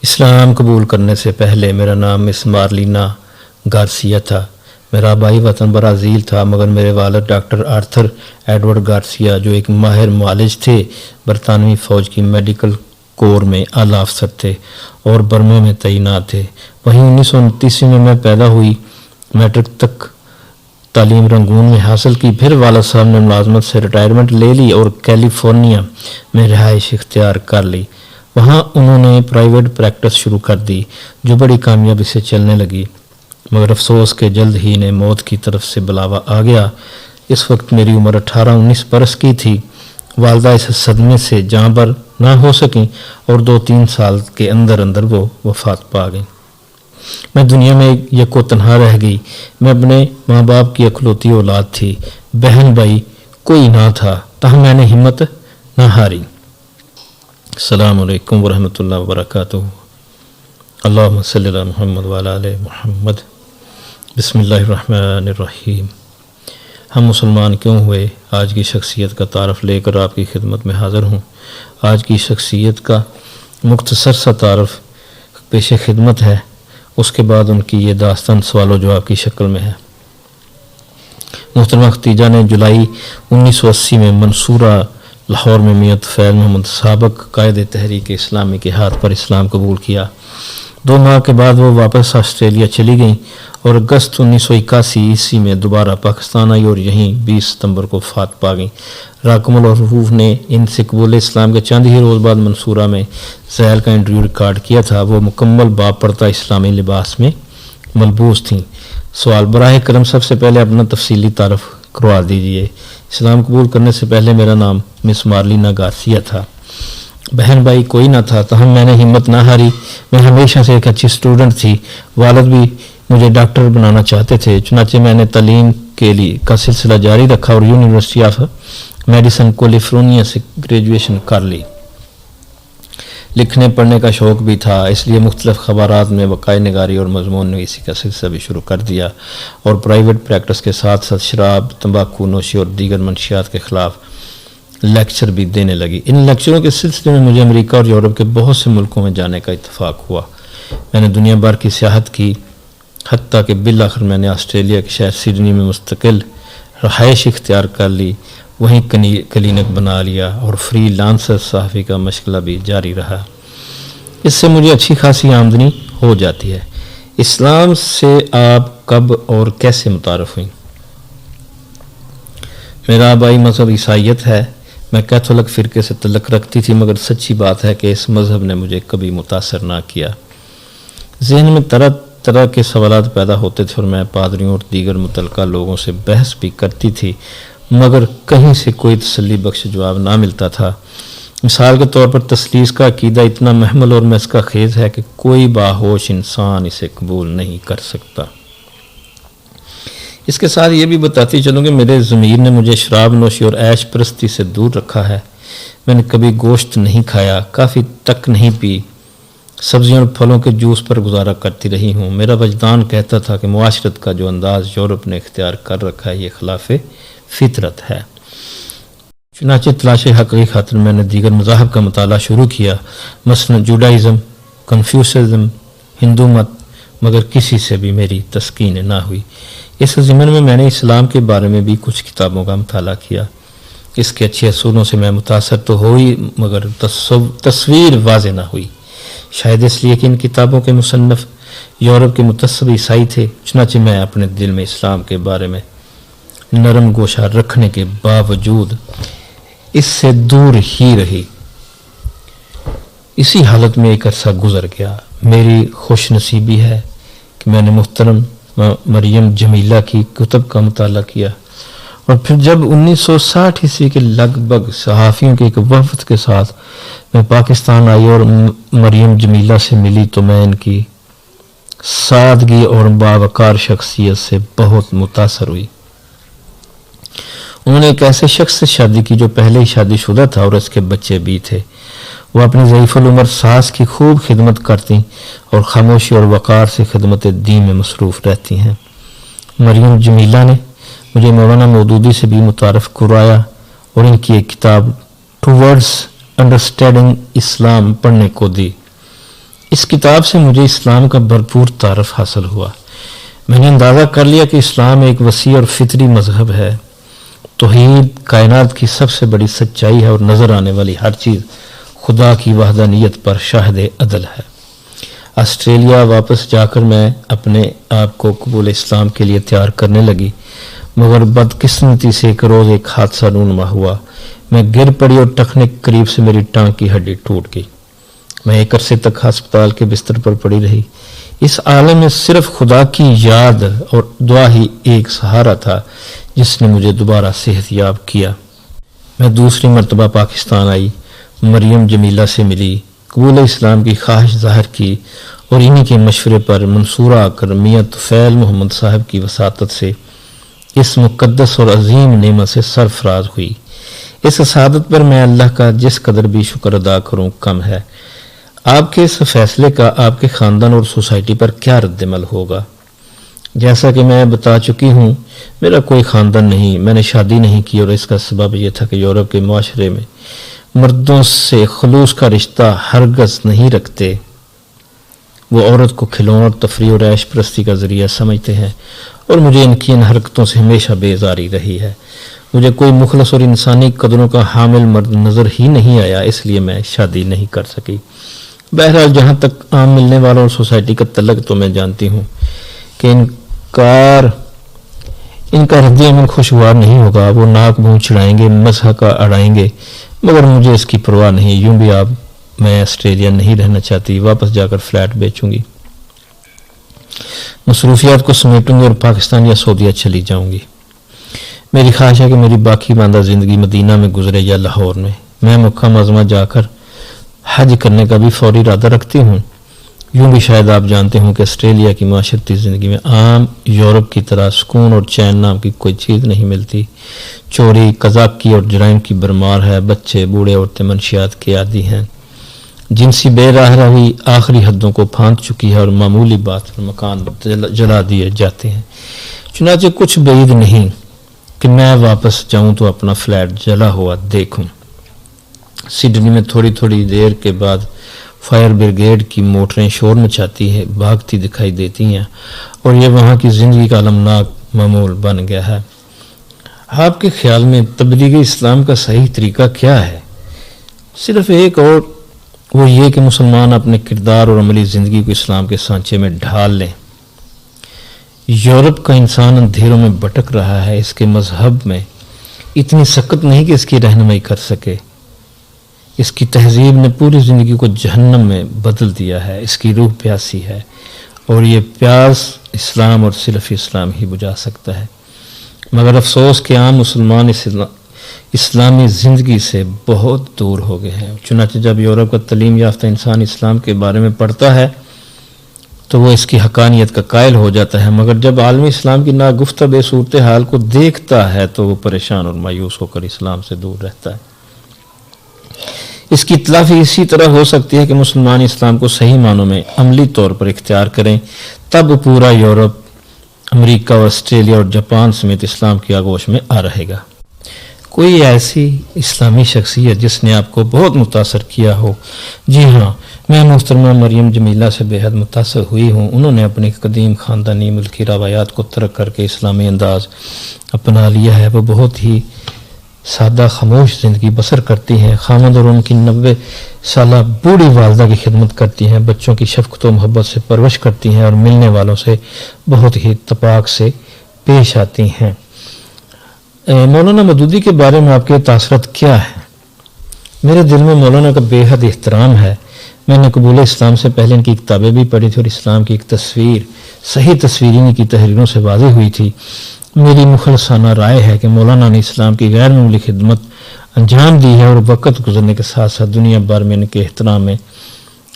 اسلام قبول کرنے سے پہلے میرا نام مس مارلینا گارسیا تھا۔ میرا آبائی وطن برازیل تھا، مگر میرے والد ڈاکٹر آرتھر ایڈورڈ گارسیا جو ایک ماہر معالج تھے، برطانوی فوج کی میڈیکل کور میں اعلیٰ افسر تھے اور برما میں تعینات تھے۔ وہیں 1929 میں میں پیدا ہوئی۔ میٹرک تک تعلیم رنگون میں حاصل کی، پھر والد صاحب نے ملازمت سے ریٹائرمنٹ لے لی اور کیلیفورنیا میں رہائش اختیار کر لی۔ وہاں انہوں نے پرائیویٹ پریکٹس شروع کر دی جو بڑی کامیابی سے چلنے لگی، مگر افسوس کہ جلد ہی نے موت کی طرف سے بلاوا آ گیا۔ اس وقت میری عمر 18-19 برس کی تھی۔ والدہ اس صدمے سے جاں بر نہ ہو سکیں اور 2-3 سال کے اندر وہ وفات پا گئیں۔ میں دنیا میں یکو تنہا رہ گئی۔ میں اپنے ماں باپ کی اکلوتی اولاد تھی، بہن بھائی کوئی نہ تھا، تاہم میں نے ہمت نہ ہاری۔ السلام علیکم ورحمۃ اللہ وبرکاتہ۔ اللہم صلی علی محمد وعلی آل محمد۔ بسم اللہ الرحمن الرحیم۔ ہم مسلمان کیوں ہوئے؟ آج کی شخصیت کا تعارف لے کر آپ کی خدمت میں حاضر ہوں۔ آج کی شخصیت کا مختصر سا تعارف پیش خدمت ہے، اس کے بعد ان کی یہ داستان سوال و جواب کی شکل میں ہے۔ محترمہ ختیجہ نے جولائی 1980 میں منصورہ لاہور میں میاں طفیل محمد سابق قائد تحریک اسلامی کے ہاتھ پر اسلام قبول کیا۔ 2 ماہ کے بعد وہ واپس آسٹریلیا چلی گئیں اور اگست 1981 میں دوبارہ پاکستان آئی اور یہیں 20 ستمبر کو وفات پا گئیں۔ راکم الحروف نے ان سے قبول اسلام کے چند ہی روز بعد منصورہ میں ذیل کا انٹرویو ریکارڈ کیا تھا۔ وہ مکمل باپ پردہ اسلامی لباس میں ملبوس تھیں۔ سوال: براہ کرم سب سے پہلے اپنا تفصیلی تعارف کروا دیجیے۔ اسلام قبول کرنے سے پہلے میرا نام مس مارلینا گارسیا تھا۔ بہن بھائی کوئی نہ تھا، تاہم میں نے ہمت نہ ہاری۔ میں ہمیشہ سے ایک اچھی اسٹوڈنٹ تھی۔ والد بھی مجھے ڈاکٹر بنانا چاہتے تھے، چنانچہ میں نے تعلیم کا سلسلہ جاری رکھا اور یونیورسٹی آف میڈیسن کیلیفورنیا سے گریجویشن کر لی۔ لکھنے پڑھنے کا شوق بھی تھا، اس لیے مختلف خبرات میں وقائع نگاری اور مضمون نویسی کا سلسلہ بھی شروع کر دیا اور پرائیویٹ پریکٹس کے ساتھ ساتھ شراب، تمباکو نوشی اور دیگر منشیات کے خلاف لیکچر بھی دینے لگی۔ ان لیکچروں کے سلسلے میں مجھے امریکہ اور یورپ کے بہت سے ملکوں میں جانے کا اتفاق ہوا۔ میں نے دنیا بھر کی سیاحت کی، حتیٰ کہ بالآخر میں نے آسٹریلیا کے شہر سڈنی میں مستقل رہائش اختیار کر لی، وہیں کلینک بنا لیا اور فری لانسر صحافی کا مشغلہ بھی جاری رہا۔ اس سے مجھے اچھی خاصی آمدنی ہو جاتی ہے۔ اسلام سے آپ کب اور کیسے متعارف ہوئیں؟ میرا آبائی مذہب عیسائیت ہے۔ میں کیتھولک فرقے سے تعلق رکھتی تھی، مگر سچی بات ہے کہ اس مذہب نے مجھے کبھی متاثر نہ کیا۔ ذہن میں طرح طرح کے سوالات پیدا ہوتے تھے اور میں پادریوں اور دیگر متعلقہ لوگوں سے بحث بھی کرتی تھی، مگر کہیں سے کوئی تسلی بخش جواب نہ ملتا تھا۔ مثال کے طور پر تثلیث کا عقیدہ اتنا محمل اور مسکہ خیز ہے کہ کوئی باہوش انسان اسے قبول نہیں کر سکتا۔ اس کے ساتھ یہ بھی بتاتی چلوں کہ میرے ضمیر نے مجھے شراب نوشی اور عیش پرستی سے دور رکھا ہے۔ میں نے کبھی گوشت نہیں کھایا، کافی تک نہیں پی، سبزیوں اور پھلوں کے جوس پر گزارا کرتی رہی ہوں۔ میرا وجدان کہتا تھا کہ معاشرت کا جو انداز یورپ نے اختیار کر رکھا ہے یہ خلاف فطرت ہے۔ چنانچہ تلاش حق کی خاطر میں نے دیگر مذاہب کا مطالعہ شروع کیا، مثلا جوڈائزم، کنفیوشزم، ہندو مت، مگر کسی سے بھی میری تسکین نہ ہوئی۔ اس ضمن میں نے اسلام کے بارے میں بھی کچھ کتابوں کا مطالعہ کیا۔ اس کے اچھے اصولوں سے میں متاثر تو ہوئی، مگر تصویر واضح نہ ہوئی، شاید اس لیے کہ ان کتابوں کے مصنف یورپ کے متعصب عیسائی تھے۔ چنانچہ میں اپنے دل میں اسلام کے بارے میں نرم گوشہ رکھنے کے باوجود اس سے دور ہی رہی۔ اسی حالت میں ایک عرصہ گزر گیا۔ میری خوش نصیبی ہے کہ میں نے محترم مریم جمیلہ کی کتب کا مطالعہ کیا، اور پھر جب 1960 کے لگ بھگ صحافیوں کے ایک وفد کے ساتھ میں پاکستان آئی اور مریم جمیلہ سے ملی تو میں ان کی سادگی اور باوقار شخصیت سے بہت متاثر ہوئی۔ انہوں نے ایک ایسے شخص سے شادی کی جو پہلے ہی شادی شدہ تھا اور اس کے بچے بھی تھے۔ وہ اپنی ضعیف العمر ساس کی خوب خدمت کرتی اور خاموشی اور وقار سے خدمت دین میں مصروف رہتی ہیں۔ مریم جمیلہ نے مجھے مولانا مودودی سے بھی متعارف کرایا اور ان کی ایک کتاب ٹوورڈز انڈرسٹینڈنگ اسلام پڑھنے کو دی۔ اس کتاب سے مجھے اسلام کا بھرپور تعارف حاصل ہوا۔ میں نے اندازہ کر لیا کہ اسلام ایک وسیع اور فطری مذہب ہے۔ توحید کائنات کی سب سے بڑی سچائی ہے اور نظر آنے والی ہر چیز خدا کی وحدانیت پر شاہد عدل ہے۔ آسٹریلیا واپس جا کر میں اپنے آپ کو قبول اسلام کے لیے تیار کرنے لگی، مگر بدقسمتی سے ایک روز ایک حادثہ رونما ہوا۔ میں گر پڑی اور ٹخنے کے قریب سے میری ٹانگ کی ہڈی ٹوٹ گئی۔ میں ایک عرصے تک ہسپتال کے بستر پر پڑی رہی۔ اس عالم میں صرف خدا کی یاد اور دعا ہی ایک سہارا تھا جس نے مجھے دوبارہ صحت یاب کیا۔ میں دوسری مرتبہ پاکستان آئی، مریم جمیلہ سے ملی، قبول اسلام کی خواہش ظاہر کی اور انہی کے مشورے پر منصورہ آ کر میاں طفیل محمد صاحب کی وساطت سے اس مقدس اور عظیم نعمت سے سرفراز ہوئی۔ اس سعادت پر میں اللہ کا جس قدر بھی شکر ادا کروں کم ہے۔ آپ کے اس فیصلے کا آپ کے خاندان اور سوسائٹی پر کیا رد عمل ہوگا؟ جیسا کہ میں بتا چکی ہوں، میرا کوئی خاندان نہیں، میں نے شادی نہیں کی اور اس کا سبب یہ تھا کہ یورپ کے معاشرے میں مردوں سے خلوص کا رشتہ ہرگز نہیں رکھتے۔ وہ عورت کو کھلون اور تفریح اور عیش پرستی کا ذریعہ سمجھتے ہیں اور مجھے ان کی ان حرکتوں سے ہمیشہ بیزاری رہی ہے۔ مجھے کوئی مخلص اور انسانی قدروں کا حامل مرد نظر ہی نہیں آیا، اس لیے میں شادی نہیں کر سکی۔ بہرحال جہاں تک عام ملنے والوں اور سوسائٹی کا تعلق، تو میں جانتی ہوں کہ ان کا رد عمل خوشگوار نہیں ہوگا۔ وہ ناک منہ چڑھائیں گے، مضحکہ اڑائیں گے، مگر مجھے اس کی پرواہ نہیں۔ یوں بھی اب میں آسٹریلیا نہیں رہنا چاہتی، واپس جا کر فلیٹ بیچوں گی، مصروفیات کو سمیٹوں گی اور پاکستان یا سعودیہ چلی جاؤں گی۔ میری خواہش ہے کہ میری باقی ماندہ زندگی مدینہ میں گزرے یا لاہور میں۔ میں مکہ معظمہ جا کر حج کرنے کا بھی فوری ارادہ رکھتی ہوں۔ یوں بھی شاید آپ جانتے ہوں کہ آسٹریلیا کی معاشرتی زندگی میں عام یورپ کی طرح سکون اور چین نام کی کوئی چیز نہیں ملتی۔ چوری، قذاقی اور جرائم کی بھرمار ہے۔ بچے، بوڑھے، عورتیں منشیات کے عادی ہیں۔ جنسی بے راہ روی آخری حدوں کو پھاند چکی ہے اور معمولی بات پر مکان جلا دیے جاتے ہیں۔ چنانچہ کچھ بعید نہیں کہ میں واپس جاؤں تو اپنا فلیٹ جلا ہوا دیکھوں۔ سڈنی میں تھوڑی تھوڑی دیر کے بعد فائر بریگیڈ کی موٹریں شور مچاتی ہے، بھاگتی دکھائی دیتی ہیں اور یہ وہاں کی زندگی کا المناک معمول بن گیا ہے۔ آپ کے خیال میں تبلیغ اسلام کا صحیح طریقہ کیا ہے؟ صرف ایک، اور وہ یہ کہ مسلمان اپنے کردار اور عملی زندگی کو اسلام کے سانچے میں ڈھال لیں۔ یورپ کا انسان اندھیروں میں بھٹک رہا ہے، اس کے مذہب میں اتنی سخت نہیں کہ اس کی رہنمائی کر سکے۔ اس کی تہذیب نے پوری زندگی کو جہنم میں بدل دیا ہے۔ اس کی روح پیاسی ہے اور یہ پیاس اسلام اور صرف اسلام ہی بجھا سکتا ہے۔ مگر افسوس کہ عام مسلمان اسلامی زندگی سے بہت دور ہو گئے ہیں۔ چنانچہ جب یورپ کا تعلیم یافتہ انسان اسلام کے بارے میں پڑھتا ہے تو وہ اس کی حقانیت کا قائل ہو جاتا ہے، مگر جب عالمی اسلام کی ناگفتہ صورتحال کو دیکھتا ہے تو وہ پریشان اور مایوس ہو کر اسلام سے دور رہتا ہے۔ اس کی تلافی اسی طرح ہو سکتی ہے کہ مسلمان اسلام کو صحیح معنوں میں عملی طور پر اختیار کریں، تب پورا یورپ، امریکہ اور آسٹریلیا اور جاپان سمیت اسلام کی آغوش میں آ رہے گا۔ کوئی ایسی اسلامی شخصیت جس نے آپ کو بہت متاثر کیا ہو؟ جی ہاں، میں محترمہ مریم جمیلہ سے بے حد متاثر ہوئی ہوں۔ انہوں نے اپنی قدیم خاندانی ملکی روایات کو ترک کر کے اسلامی انداز اپنا لیا ہے۔ وہ بہت ہی سادہ خاموش زندگی بسر کرتی ہیں۔ خامد اور ان کی 90 سالہ بوڑھی والدہ کی خدمت کرتی ہیں، بچوں کی شفقت و محبت سے پرورش کرتی ہیں اور ملنے والوں سے بہت ہی اتفاق سے پیش آتی ہیں۔ مولانا مودودی کے بارے میں آپ کے تاثرات کیا ہیں؟ میرے دل میں مولانا کا بے حد احترام ہے۔ میں نے قبول اسلام سے پہلے ان کی کتابیں بھی پڑھی تھی اور اسلام کی ایک تصویر، صحیح تصویر ان کی تحریروں سے واضح ہوئی تھی۔ میری مخلصانہ رائے ہے کہ مولانا نے اسلام کی غیر معمولی خدمت انجام دی ہے اور وقت گزرنے کے ساتھ ساتھ دنیا بھر میں ان کے احترام میں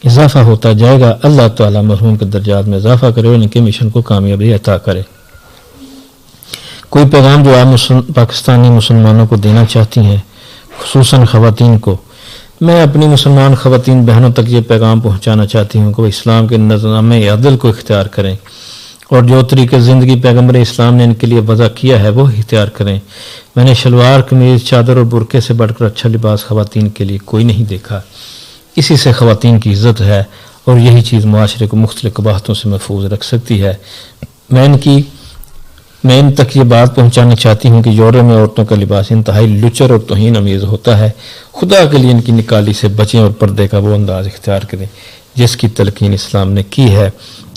اضافہ ہوتا جائے گا۔ اللہ تعالیٰ مرحوم کے درجات میں اضافہ کرے اور ان کے مشن کو کامیابی عطا کرے۔ کوئی پیغام جو آپ پاکستانی مسلمانوں کو دینا چاہتی ہیں، خصوصاً خواتین کو؟ میں اپنی مسلمان خواتین بہنوں تک یہ پیغام پہنچانا چاہتی ہوں کہ وہ اسلام کے نظام عدل کو اختیار کریں اور جو طریقہ زندگی پیغمبر اسلام نے ان کے لیے وضع کیا ہے وہ اختیار کریں۔ میں نے شلوار، قمیض، چادر اور برقعے سے بڑھ کر اچھا لباس خواتین کے لیے کوئی نہیں دیکھا۔ اسی سے خواتین کی عزت ہے اور یہی چیز معاشرے کو مختلف قباحتوں سے محفوظ رکھ سکتی ہے۔ میں ان تک یہ بات پہنچانی چاہتی ہوں کہ یورپ میں عورتوں کا لباس انتہائی لچر اور توہین امیز ہوتا ہے۔ خدا کے لیے ان کی نکالی سے بچیں اور پردے کا وہ انداز اختیار کریں جس کی تلقین اسلام نے کی ہے۔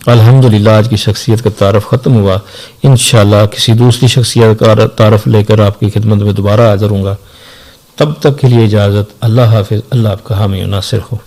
الحمدللہ آج کی شخصیت کا تعارف ختم ہوا۔ انشاءاللہ کسی دوسری شخصیت کا تعارف لے کر آپ کی خدمت میں دوبارہ حاضر ہوں گا۔ تب تک کے لیے اجازت۔ اللہ حافظ۔ اللہ آپ کا حامی و ناصر ہو۔